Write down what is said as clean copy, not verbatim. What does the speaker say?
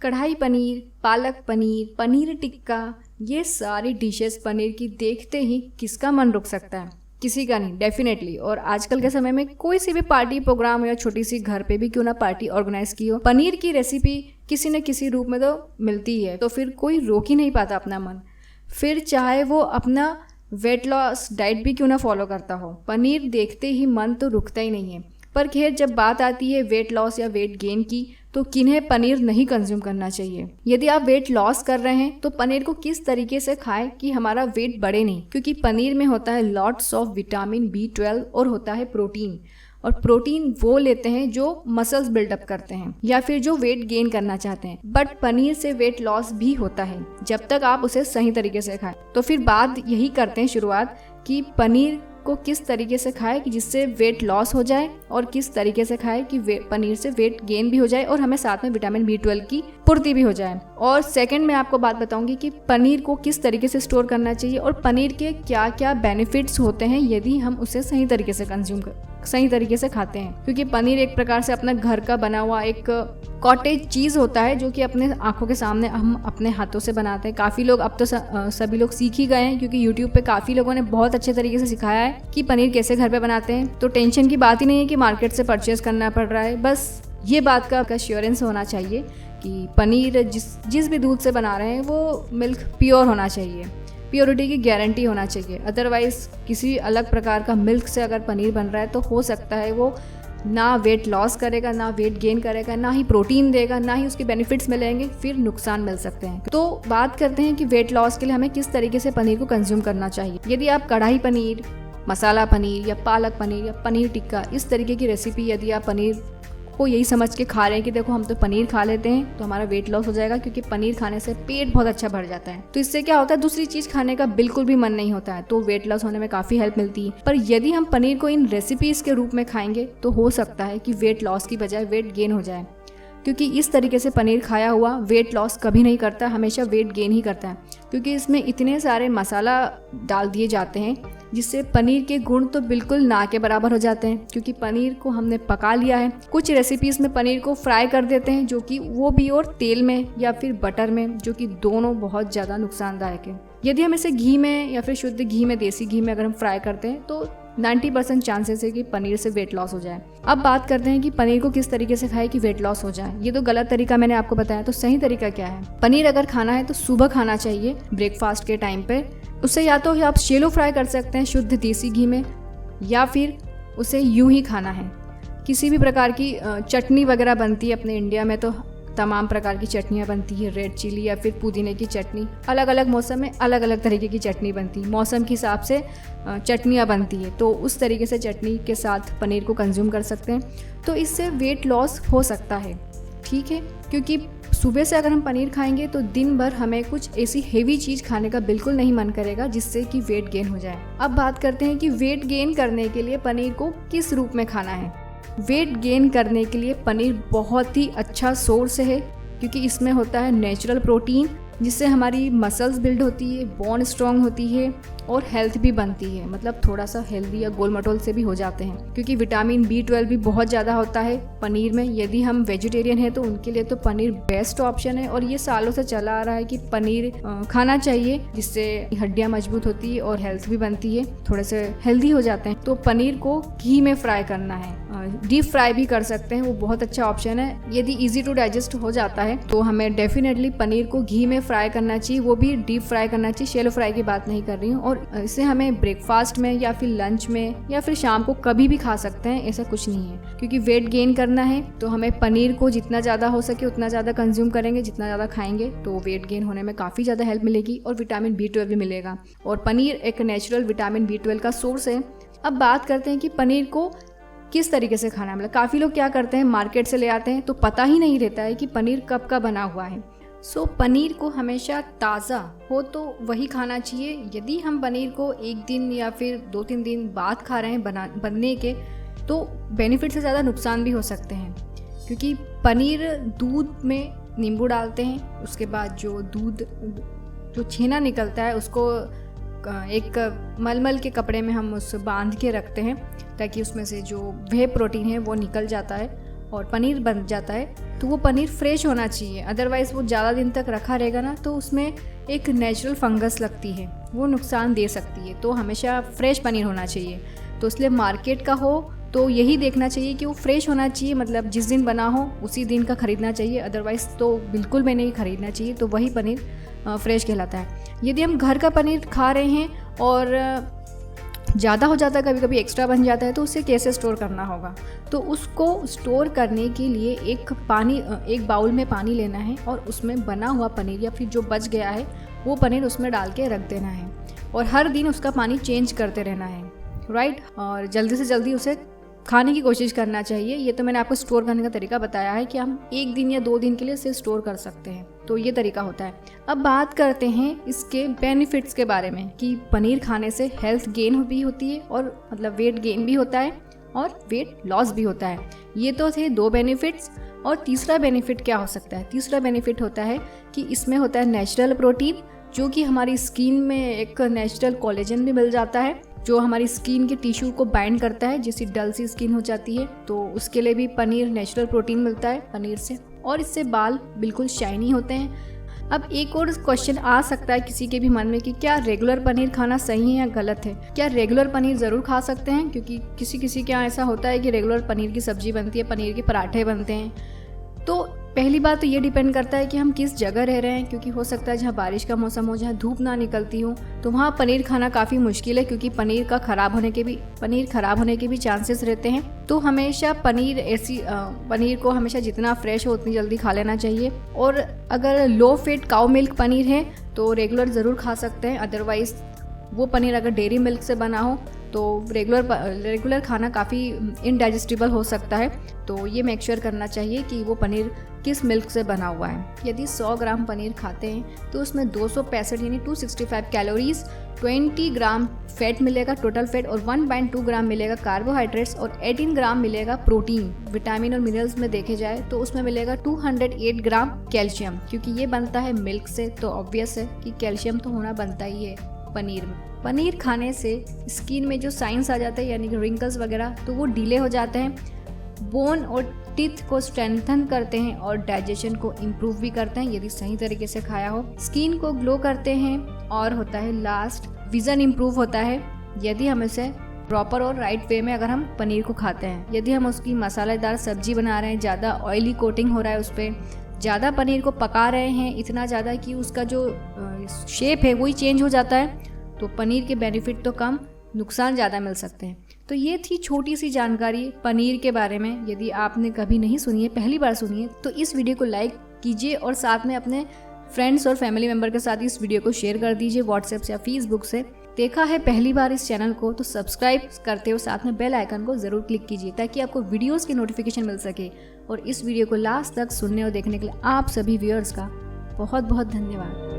कढ़ाई पनीर, पालक पनीर, पनीर टिक्का, ये सारी डिशेस पनीर की देखते ही किसका मन रुक सकता है? किसी का नहीं, डेफिनेटली। और आजकल के समय में कोई सी भी पार्टी प्रोग्राम हो या छोटी सी घर पे भी क्यों ना पार्टी ऑर्गेनाइज की हो, पनीर की रेसिपी किसी न किसी रूप में तो मिलती है, तो फिर कोई रोक ही नहीं पाता अपना मन। फिर चाहे वो अपना वेट लॉस डाइट भी क्यों ना फॉलो करता हो, पनीर देखते ही मन तो रुकता ही नहीं है। पर खैर, जब बात आती है वेट लॉस या वेट गेन की, तो किन्हें पनीर नहीं कंज्यूम करना चाहिए? यदि आप वेट लॉस कर रहे हैं तो पनीर को किस तरीके से खाएं कि हमारा वेट बढ़े नहीं, क्योंकि पनीर में होता है लॉट्स ऑफ विटामिन B12 और होता है प्रोटीन। और प्रोटीन वो लेते हैं जो मसल्स बिल्डअप करते हैं या फिर जो वेट गेन करना चाहते हैं। बट पनीर से वेट लॉस भी होता है जब तक आप उसे सही तरीके से खाएं। तो फिर बात यही करते हैं शुरुआत कि पनीर को किस तरीके से खाए कि जिससे वेट लॉस हो जाए और किस तरीके से खाए कि पनीर से वेट गेन भी हो जाए और हमें साथ में विटामिन B12 की पूर्ति भी हो जाए। और सेकंड में आपको बात बताऊंगी कि पनीर को किस तरीके से स्टोर करना चाहिए और पनीर के क्या क्या बेनिफिट्स होते हैं यदि हम उसे सही तरीके से सही तरीके से खाते हैं। क्योंकि पनीर एक प्रकार से अपना घर का बना हुआ एक कॉटेज चीज़ होता है जो कि अपने आंखों के सामने हम अपने हाथों से बनाते हैं। काफ़ी लोग अब तो सभी लोग सीख ही गए हैं, क्योंकि यूट्यूब पे काफ़ी लोगों ने बहुत अच्छे तरीके से सिखाया है कि पनीर कैसे घर पे बनाते हैं। तो टेंशन की बात ही नहीं है कि मार्केट से परचेज करना पड़ रहा है। बस ये बात का एश्योरेंस होना चाहिए कि पनीर जिस भी दूध से बना रहे हैं वो मिल्क प्योर होना चाहिए, प्योरिटी की गारंटी होना चाहिए। अदरवाइज़ किसी अलग प्रकार का मिल्क से अगर पनीर बन रहा है तो हो सकता है वो ना वेट लॉस करेगा, ना वेट गेन करेगा, ना ही प्रोटीन देगा, ना ही उसके बेनिफिट्स मिलेंगे, फिर नुकसान मिल सकते हैं। तो बात करते हैं कि वेट लॉस के लिए हमें किस तरीके से पनीर को कंज्यूम करना चाहिए। यदि आप कढ़ाई पनीर, मसाला पनीर या पालक पनीर या पनीर टिक्का, इस तरीके की रेसिपी यदि आप पनीर को यही समझ के खा रहे हैं कि देखो हम तो पनीर खा लेते हैं तो हमारा वेट लॉस हो जाएगा, क्योंकि पनीर खाने से पेट बहुत अच्छा भर जाता है, तो इससे क्या होता है दूसरी चीज़ खाने का बिल्कुल भी मन नहीं होता है, तो वेट लॉस होने में काफ़ी हेल्प मिलती है। पर यदि हम पनीर को इन रेसिपीज़ के रूप में खाएंगे तो हो सकता है कि वेट लॉस की बजाय वेट गेन हो जाए, क्योंकि इस तरीके से पनीर खाया हुआ वेट लॉस कभी नहीं करता, हमेशा वेट गेन ही करता है। क्योंकि इसमें इतने सारे मसाला डाल दिए जाते हैं जिससे पनीर के गुण तो बिल्कुल ना के बराबर हो जाते हैं, क्योंकि पनीर को हमने पका लिया है। कुछ रेसिपीज़ में पनीर को फ्राई कर देते हैं, जो कि वो भी और तेल में या फिर बटर में, जो कि दोनों बहुत ज़्यादा नुकसानदायक है। यदि हम इसे घी में या फिर शुद्ध घी में, देसी घी में अगर हम फ्राई करते हैं तो 90% चांसेस है कि पनीर से वेट लॉस हो जाए। अब बात करते हैं कि पनीर को किस तरीके से खाए कि वेट लॉस हो जाए। ये तो गलत तरीका मैंने आपको बताया, तो सही तरीका क्या है? पनीर अगर खाना है तो सुबह खाना चाहिए ब्रेकफास्ट के टाइम पे। उसे या तो आप शैलो फ्राई कर सकते हैं शुद्ध देसी घी में, या फिर उसे यूं ही खाना है। किसी भी प्रकार की चटनी वगैरह बनती है अपने इंडिया में, तो तमाम प्रकार की चटनियाँ बनती है, रेड चिली या फिर पुदीने की चटनी। अलग अलग मौसम में अलग अलग तरीके की चटनी बनती है, मौसम के हिसाब से चटनियाँ बनती है, तो उस तरीके से चटनी के साथ पनीर को कंज्यूम कर सकते हैं। तो इससे वेट लॉस हो सकता है, ठीक है। क्योंकि सुबह से अगर हम पनीर खाएंगे तो दिन भर हमें कुछ ऐसी हेवी चीज़ खाने का बिल्कुल नहीं मन करेगा जिससे कि वेट गेन हो जाए। अब बात करते हैं कि वेट गेन करने के लिए पनीर को किस रूप में खाना है। वेट गेन करने के लिए पनीर बहुत ही अच्छा सोर्स है, क्योंकि इसमें होता है नेचुरल प्रोटीन, जिससे हमारी मसल्स बिल्ड होती है, बोन स्ट्रॉन्ग होती है और हेल्थ भी बनती है। मतलब थोड़ा सा हेल्दी या गोल मटोल से भी हो जाते हैं, क्योंकि विटामिन B12 भी बहुत ज़्यादा होता है पनीर में। यदि हम वेजिटेरियन हैं तो उनके लिए तो पनीर बेस्ट ऑप्शन है, और ये सालों से चला आ रहा है कि पनीर खाना चाहिए, जिससे हड्डियाँ मजबूत होती है और हेल्थ भी बनती है, थोड़े से हेल्दी हो जाते हैं। तो पनीर को घी में फ्राई करना है, डीप फ्राई भी कर सकते हैं, वो बहुत अच्छा ऑप्शन है। यदि ईजी टू डाइजेस्ट हो जाता है तो हमें डेफिनेटली पनीर को घी में फ्राई करना चाहिए, वो भी डीप फ्राई करना चाहिए, शैलो फ्राई की बात नहीं कर रही हूँ। और इसे हमें ब्रेकफास्ट में या फिर लंच में या फिर शाम को कभी भी खा सकते हैं, ऐसा कुछ नहीं है। क्योंकि वेट गेन करना है तो हमें पनीर को जितना ज़्यादा हो सके उतना ज़्यादा कंज्यूम करेंगे, जितना ज़्यादा खाएंगे तो वेट गेन होने में काफ़ी ज़्यादा हेल्प मिलेगी और विटामिन B12 भी मिलेगा। और पनीर एक नेचुरल विटामिन B12 का सोर्स है। अब बात करते हैं कि पनीर को किस तरीके से खाना है। मतलब काफ़ी लोग क्या करते हैं, मार्केट से ले आते हैं तो पता ही नहीं रहता है कि पनीर कब का बना हुआ है। पनीर को हमेशा ताज़ा हो तो वही खाना चाहिए। यदि हम पनीर को एक दिन या फिर 2-3 दिन बाद खा रहे हैं बनने के, तो बेनिफिट से ज़्यादा नुकसान भी हो सकते हैं। क्योंकि पनीर दूध में नींबू डालते हैं, उसके बाद जो छेना निकलता है उसको एक मलमल के कपड़े में हम उस बांध के रखते हैं, ताकि उसमें से जो वे प्रोटीन है वो निकल जाता है। और पनीर बन जाता है तो वो पनीर फ्रेश होना चाहिए। अदरवाइज़ वो ज़्यादा दिन तक रखा रहेगा ना तो उसमें एक नेचुरल फंगस लगती है, वो नुकसान दे सकती है। तो हमेशा फ्रेश पनीर होना चाहिए। तो इसलिए मार्केट का हो तो यही देखना चाहिए कि वो फ्रेश होना चाहिए, मतलब जिस दिन बना हो उसी दिन का ख़रीदना चाहिए। अदरवाइज़ तो बिल्कुल भी नहीं ख़रीदना चाहिए। तो वही पनीर फ्रेश कहलाता है। यदि हम घर का पनीर खा रहे हैं और ज़्यादा हो जाता है, कभी कभी एक्स्ट्रा बन जाता है, तो उसे कैसे स्टोर करना होगा? तो उसको स्टोर करने के लिए एक बाउल में पानी लेना है और उसमें बना हुआ पनीर या फिर जो बच गया है वो पनीर उसमें डाल के रख देना है और हर दिन उसका पानी चेंज करते रहना है, राइट। और जल्दी से जल्दी उसे खाने की कोशिश करना चाहिए। ये तो मैंने आपको स्टोर करने का तरीका बताया है कि हम 1 दिन या 2 दिन के लिए इसे स्टोर कर सकते हैं। तो ये तरीका होता है। अब बात करते हैं इसके बेनिफिट्स के बारे में कि पनीर खाने से हेल्थ गेन भी होती है और मतलब वेट गेन भी होता है और वेट लॉस भी होता है। ये तो थे 2 बेनिफिट्स। और तीसरा बेनिफिट क्या हो सकता है? तीसरा बेनिफिट होता है कि इसमें होता है नेचुरल प्रोटीन, जो कि हमारी स्किन में एक नेचुरल कोलेजन भी मिल जाता है जो हमारी स्किन के टिश्यू को बाइंड करता है, जिससे डल सी स्किन हो जाती है। तो उसके लिए भी पनीर नेचुरल प्रोटीन मिलता है पनीर से, और इससे बाल बिल्कुल शाइनी होते हैं। अब एक और क्वेश्चन आ सकता है किसी के भी मन में कि क्या रेगुलर पनीर खाना सही है या गलत है? क्या रेगुलर पनीर ज़रूर खा सकते हैं? क्योंकि किसी के यहाँ ऐसा होता है कि रेगुलर पनीर की सब्जी बनती है, पनीर के पराठे बनते हैं। तो पहली बात तो ये डिपेंड करता है कि हम किस जगह रह रहे हैं, क्योंकि हो सकता है जहाँ बारिश का मौसम हो, जहाँ धूप ना निकलती हो, तो वहाँ पनीर खाना काफ़ी मुश्किल है, क्योंकि पनीर ख़राब होने के भी चांसेस रहते हैं। तो हमेशा पनीर को हमेशा जितना फ्रेश हो उतनी जल्दी खा लेना चाहिए। और अगर low fat cow milk paneer है तो रेगुलर ज़रूर खा सकते हैं। अदरवाइज़ वो पनीर अगर डेयरी मिल्क से बना हो तो रेगुलर खाना काफ़ी इनडाइजेस्टिबल हो सकता है। तो ये मेक श्योर करना चाहिए कि वो पनीर किस मिल्क से बना हुआ है। यदि 100 ग्राम पनीर खाते हैं तो उसमें 265 यानी 265 कैलोरीज, 20 ग्राम फैट मिलेगा टोटल फैट, और 1.2 ग्राम मिलेगा कार्बोहाइड्रेट्स, और 18 ग्राम मिलेगा प्रोटीन। विटामिन और मिनरल्स में देखे जाए तो उसमें मिलेगा 208 ग्राम कैल्शियम, क्योंकि ये बनता है मिल्क से, तो ऑब्वियस है कि कैल्शियम तो होना बनता ही है पनीर में। पनीर खाने से स्किन में जो साइंस आ जाते हैं यानी कि रिंकल्स वगैरह, तो वो डीले हो जाते हैं। बोन और टीथ को स्ट्रेंथन करते हैं और डाइजेशन को इम्प्रूव भी करते हैं यदि सही तरीके से खाया हो। स्किन को ग्लो करते हैं और होता है लास्ट, विजन इम्प्रूव होता है यदि हम इसे प्रॉपर और राइट वे में अगर हम पनीर को खाते हैं। यदि हम उसकी मसालेदार सब्जी बना रहे हैं, ज़्यादा ऑयली कोटिंग हो रहा है उस पर, ज़्यादा पनीर को पका रहे हैं, इतना ज़्यादा कि उसका जो शेप है वही चेंज हो जाता है, तो पनीर के बेनिफिट तो कम, नुकसान ज़्यादा मिल सकते हैं। तो ये थी छोटी सी जानकारी पनीर के बारे में। यदि आपने कभी नहीं सुनी है, पहली बार सुनी है, तो इस वीडियो को लाइक कीजिए और साथ में अपने फ्रेंड्स और फैमिली मेम्बर के साथ इस वीडियो को शेयर कर दीजिए व्हाट्सएप से या फेसबुक से। देखा है पहली बार इस चैनल को तो सब्सक्राइब करते हो, साथ में बेल आइकन को ज़रूर क्लिक कीजिए ताकि आपको वीडियोज़ की नोटिफिकेशन मिल सके। और इस वीडियो को लास्ट तक सुनने और देखने के लिए आप सभी व्यूअर्स का बहुत बहुत धन्यवाद।